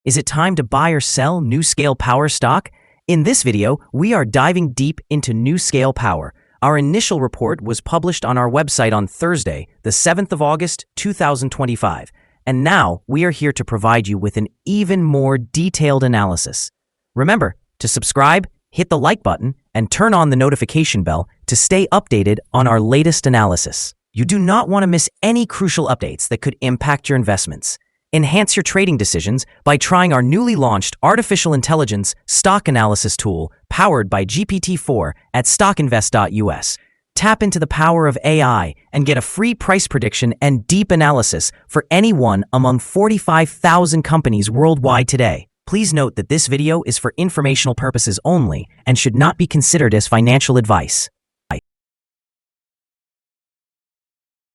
Is it time to buy or sell NuScale Power stock? In this video, we are diving deep into NuScale Power. Our initial report was published on our website on Thursday, the 7th of August, 2025. And now we are here to provide you with an even more detailed analysis. Remember to subscribe, hit the like button, and turn on the notification bell to stay updated on our latest analysis. You do not want to miss any crucial updates that could impact your investments. Enhance your trading decisions by trying our newly launched artificial intelligence stock analysis tool powered by GPT-4 at StockInvest.us. Tap into the power of AI and get a free price prediction and deep analysis for anyone among 45,000 companies worldwide today. Please note that this video is for informational purposes only and should not be considered as financial advice.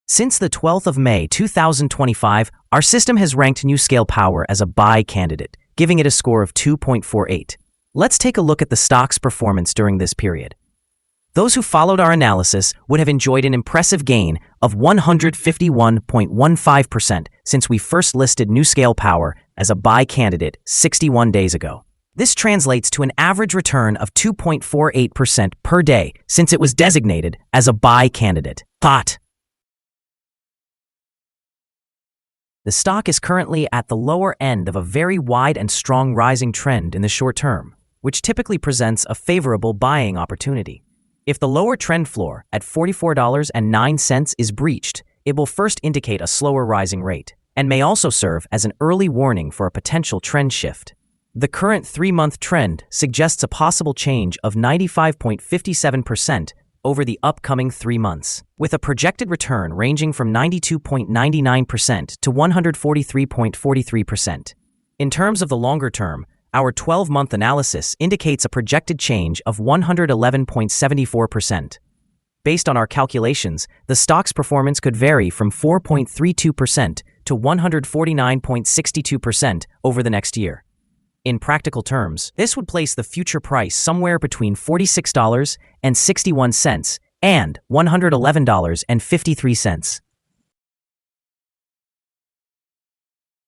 Since the 12th of May 2025, our system has ranked NuScale Power as a buy candidate, giving it a score of 2.48. Let's take a look at the stock's performance during this period. Those who followed our analysis would have enjoyed an impressive gain of 151.15% since we first listed NuScale Power as a buy candidate 61 days ago. This translates to an average return of 2.48% per day since it was designated as a buy candidate. The stock is currently at the lower end of a very wide and strong rising trend in the short term, which typically presents a favorable buying opportunity. If the lower trend floor at $44.09 is breached, it will first indicate a slower rising rate and may also serve as an early warning for a potential trend shift. The current 3-month trend suggests a possible change of 95.57% over the upcoming 3 months, with a projected return ranging from 92.99% to 143.43%. In terms of the longer term, our 12-month analysis indicates a projected change of 111.74%. Based on our calculations, the stock's performance could vary from 4.32% to 149.62% over the next year. In practical terms, this would place the future price somewhere between $46.61 and $111.53.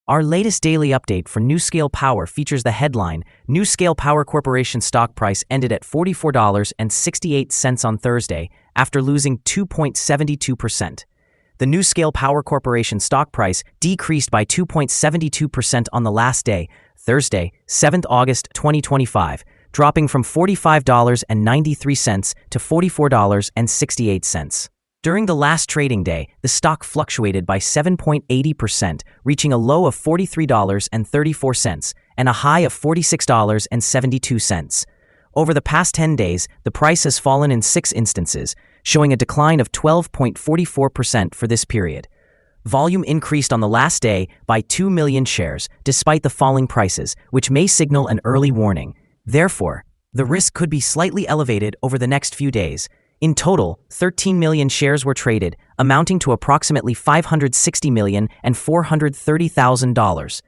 Our latest daily update for NuScale Power features the headline, NuScale Power Corporation stock price ended at $44.68 on Thursday after losing 2.72%. The NuScale Power Corporation stock price decreased by 2.72% on the last day, Thursday, 7th August 2025, dropping from $45.93 to $44.68. During the last trading day, the stock fluctuated by 7.80%, reaching a low of $43.34 and a high of $46.72. Over the past 10 days, the price has fallen in 6 instances, showing a decline of 12.44% for this period. Volume increased on the last day by 2 million shares, despite the falling prices, which may signal an early warning. Therefore, the risk could be slightly elevated over the next few days. In total, 13 million shares were traded, amounting to approximately $560 million and $430,000.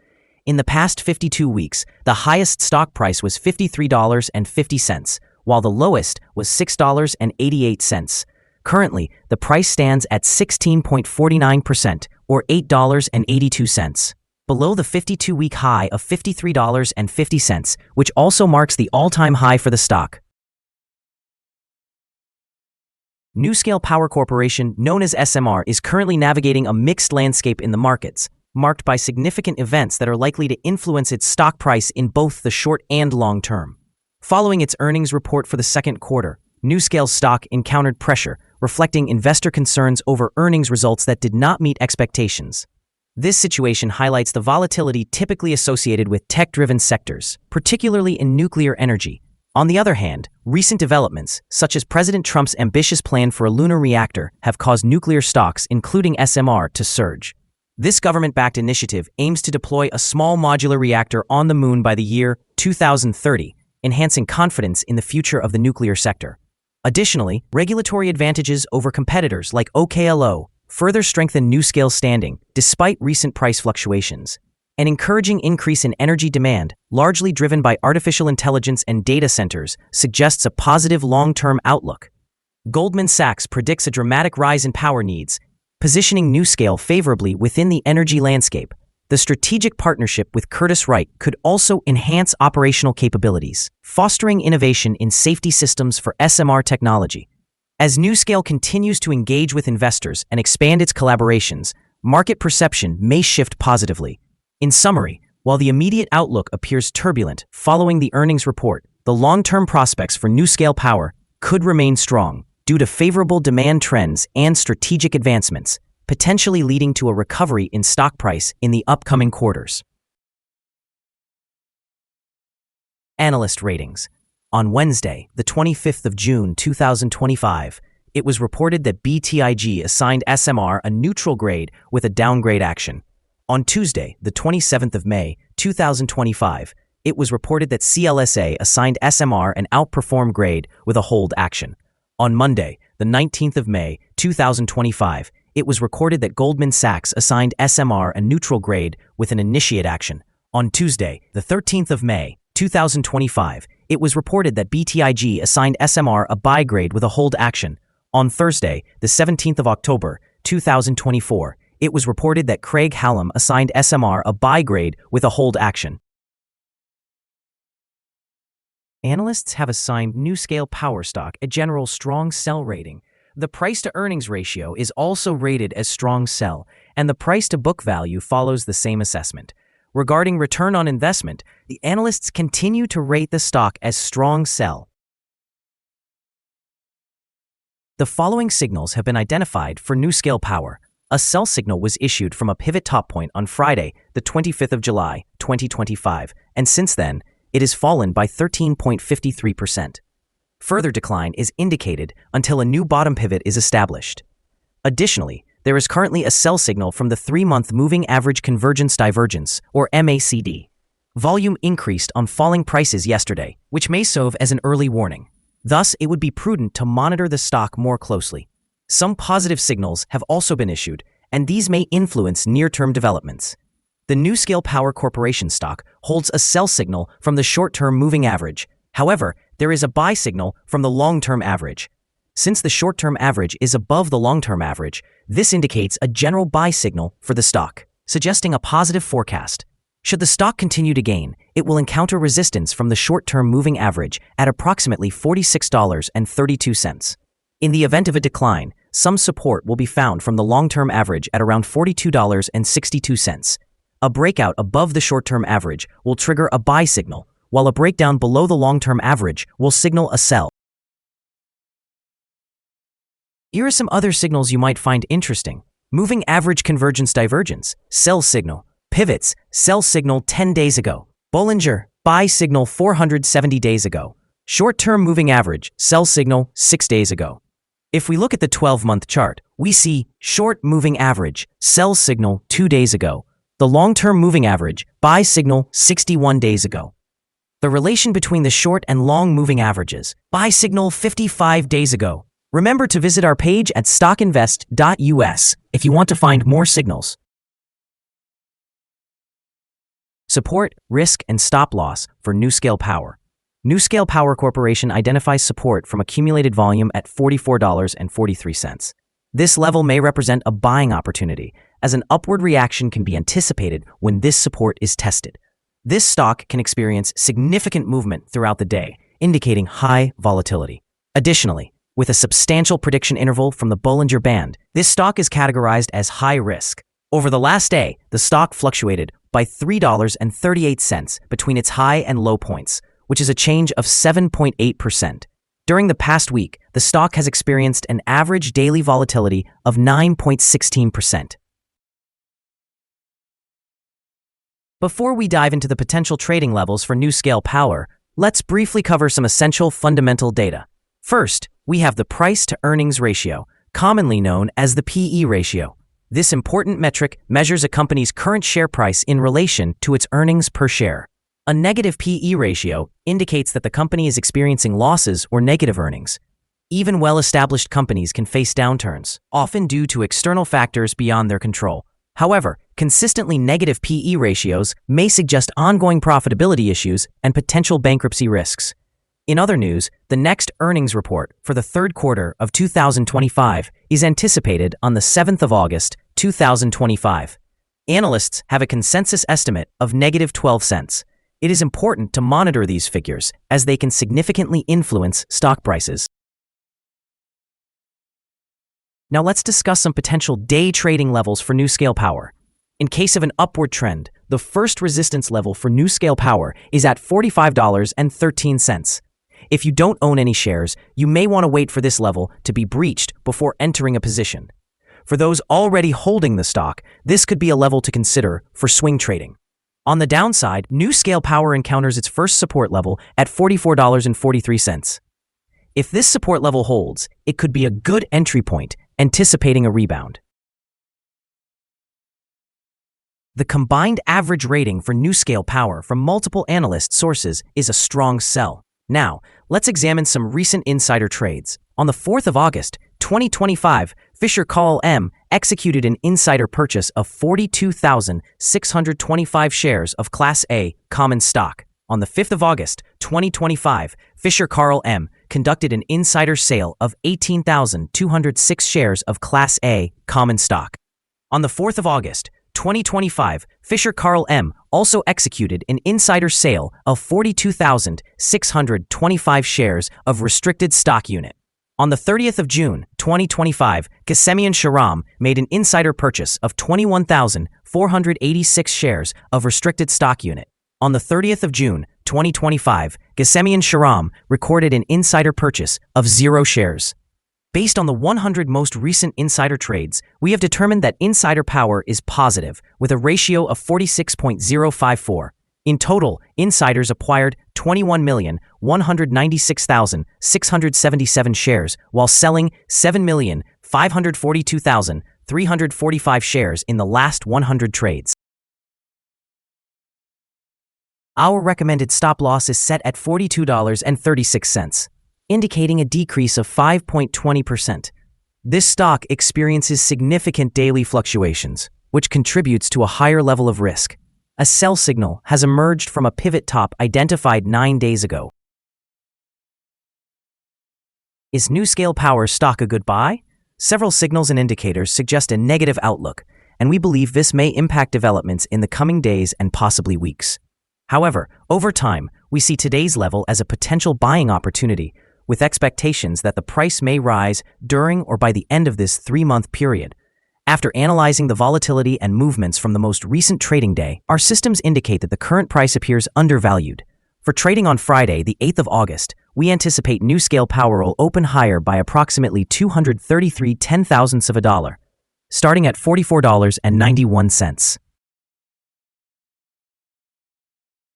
In the past 52 weeks, the highest stock price was $53.50, while the lowest was $6.88. Currently, the price stands at 16.49%, or $8.82, below the 52-week high of $53.50, which also marks the all-time high for the stock. NuScale Power Corporation, known as SMR, is currently navigating a mixed landscape in the markets, marked by significant events that are likely to influence its stock price in both the short and long term. Following its earnings report for the second quarter, NuScale's stock encountered pressure, reflecting investor concerns over earnings results that did not meet expectations. This situation highlights the volatility typically associated with tech-driven sectors, particularly in nuclear energy. On the other hand, recent developments, such as President Trump's ambitious plan for a lunar reactor, have caused nuclear stocks, including SMR, to surge. This government-backed initiative aims to deploy a small modular reactor on the moon by the year 2030, enhancing confidence in the future of the nuclear sector. Additionally, regulatory advantages over competitors like OKLO further strengthen NuScale's standing despite recent price fluctuations. An encouraging increase in energy demand, largely driven by artificial intelligence and data centers, suggests a positive long-term outlook. Goldman Sachs predicts a dramatic rise in power needs, positioning NuScale favorably within the energy landscape. The strategic partnership with Curtiss-Wright could also enhance operational capabilities, fostering innovation in safety systems for SMR technology. As NuScale continues to engage with investors and expand its collaborations, market perception may shift positively. In summary, while the immediate outlook appears turbulent following the earnings report, the long-term prospects for NuScale Power could remain strong due to favorable demand trends and strategic advancements, potentially leading to a recovery in stock price in the upcoming quarters. Analyst Ratings. On Wednesday, the 25th of June 2025, it was reported that BTIG assigned SMR a neutral grade with a downgrade action. On Tuesday, the 27th of May 2025, it was reported that CLSA assigned SMR an outperform grade with a hold action. On Monday, the 19th of May 2025, it was recorded that Goldman Sachs assigned SMR a neutral grade with an initiate action. On Tuesday, the 13th of May 2025, it was reported that BTIG assigned SMR a buy grade with a hold action. On Thursday, the 17th of October 2024, it was reported that Craig-Hallum assigned SMR a buy grade with a hold action. Analysts have assigned NuScale Power stock a general strong sell rating. The price-to-earnings ratio is also rated as strong sell, and the price-to-book value follows the same assessment. Regarding return on investment, the analysts continue to rate the stock as strong sell. The following signals have been identified for NuScale Power. A sell signal was issued from a pivot top point on Friday, the 25th of July, 2025, and since then, it has fallen by 13.53%. Further decline is indicated until a new bottom pivot is established. Additionally, there is currently a sell signal from the 3-month Moving Average Convergence Divergence, or MACD. Volume increased on falling prices yesterday, which may serve as an early warning. Thus, it would be prudent to monitor the stock more closely. Some positive signals have also been issued, and these may influence near-term developments. The NuScale Power Corporation stock holds a sell signal from the short-term moving average. However, there is a buy signal from the long-term average. Since the short-term average is above the long-term average, this indicates a general buy signal for the stock, suggesting a positive forecast. Should the stock continue to gain, it will encounter resistance from the short-term moving average at approximately $46.32. In the event of a decline, some support will be found from the long-term average at around $42.62. A breakout above the short-term average will trigger a buy signal, while a breakdown below the long-term average will signal a sell. Here are some other signals you might find interesting. Moving Average Convergence Divergence, sell signal. Pivots, sell signal 10 days ago. Bollinger, buy signal 470 days ago. Short-term moving average, sell signal 6 days ago. If we look at the 12-month chart, we see short moving average, sell signal 2 days ago. The long-term moving average, buy signal 61 days ago. The relation between the short and long moving averages, buy signal 55 days ago. Remember to visit our page at StockInvest.us if you want to find more signals. Support, risk, and stop loss for NuScale Power. NuScale Power Corporation identifies support from accumulated volume at $44.43. This level may represent a buying opportunity, as an upward reaction can be anticipated when this support is tested. This stock can experience significant movement throughout the day, indicating high volatility. Additionally, with a substantial prediction interval from the Bollinger Band, this stock is categorized as high risk. Over the last day, the stock fluctuated by $3.38 between its high and low points, which is a change of 7.8%. During the past week, the stock has experienced an average daily volatility of 9.16%. Before we dive into the potential trading levels for NuScale Power, let's briefly cover some essential fundamental data. First, we have the price-to-earnings ratio, commonly known as the PE ratio. This important metric measures a company's current share price in relation to its earnings per share. A negative PE ratio indicates that the company is experiencing losses or negative earnings. Even well-established companies can face downturns, often due to external factors beyond their control. However, consistently negative PE ratios may suggest ongoing profitability issues and potential bankruptcy risks. In other news, the next earnings report for the third quarter of 2025 is anticipated on the 7th of August, 2025. Analysts have a consensus estimate of negative 12 cents. It is important to monitor these figures as they can significantly influence stock prices. Now let's discuss some potential day trading levels for NuScale Power. In case of an upward trend, the first resistance level for NuScale Power is at $45.13. If you don't own any shares, you may want to wait for this level to be breached before entering a position. For those already holding the stock, this could be a level to consider for swing trading. On the downside, NuScale Power encounters its first support level at $44.43. If this support level holds, it could be a good entry point, anticipating a rebound. The combined average rating for NuScale Power from multiple analyst sources is a strong sell. Now, let's examine some recent insider trades. On the 4th of August, 2025, Fisher Carl M executed an insider purchase of 42,625 shares of Class A common stock. On the 5th of August, 2025, Fisher Carl M conducted an insider sale of 18,206 shares of Class A common stock. On the 4th of August, 2025, Fisher Carl M also executed an insider sale of 42,625 shares of restricted stock unit. On the 30th of June, 2025, Ghassemian Shahram made an insider purchase of 21,486 shares of restricted stock unit. On the 30th of June, 2025, Ghassemian Shahram recorded an insider purchase of 0 shares. Based on the 100 most recent insider trades, we have determined that insider power is positive, with a ratio of 46.054. In total, insiders acquired 21,196,677 shares, while selling 7,542,345 shares in the last 100 trades. Our recommended stop loss is set at $42.36. Indicating a decrease of 5.20%. This stock experiences significant daily fluctuations, which contributes to a higher level of risk. A sell signal has emerged from a pivot top identified 9 days ago. Is NuScale Power stock a good buy? Several signals and indicators suggest a negative outlook, and we believe this may impact developments in the coming days and possibly weeks. However, over time, we see today's level as a potential buying opportunity, with expectations that the price may rise during or by the end of this 3-month period. After analyzing the volatility and movements from the most recent trading day, our systems indicate that the current price appears undervalued. For trading on Friday, the 8th of August, we anticipate NuScale Power will open higher by approximately 233 tenths of a dollar, starting at $44.91.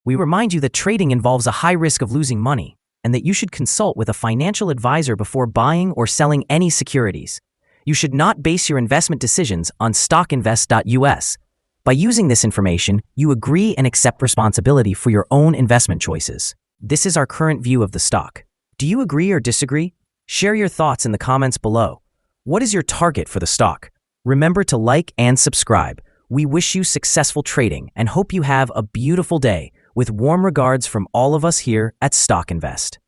We remind you that trading involves a high risk of losing money, and that you should consult with a financial advisor before buying or selling any securities. You should not base your investment decisions on StockInvest.us. By using this information, you agree and accept responsibility for your own investment choices. This is our current view of the stock. Do you agree or disagree? Share your thoughts in the comments below. What is your target for the stock? Remember to like and subscribe. We wish you successful trading and hope you have a beautiful day. With warm regards from all of us here at StockInvest.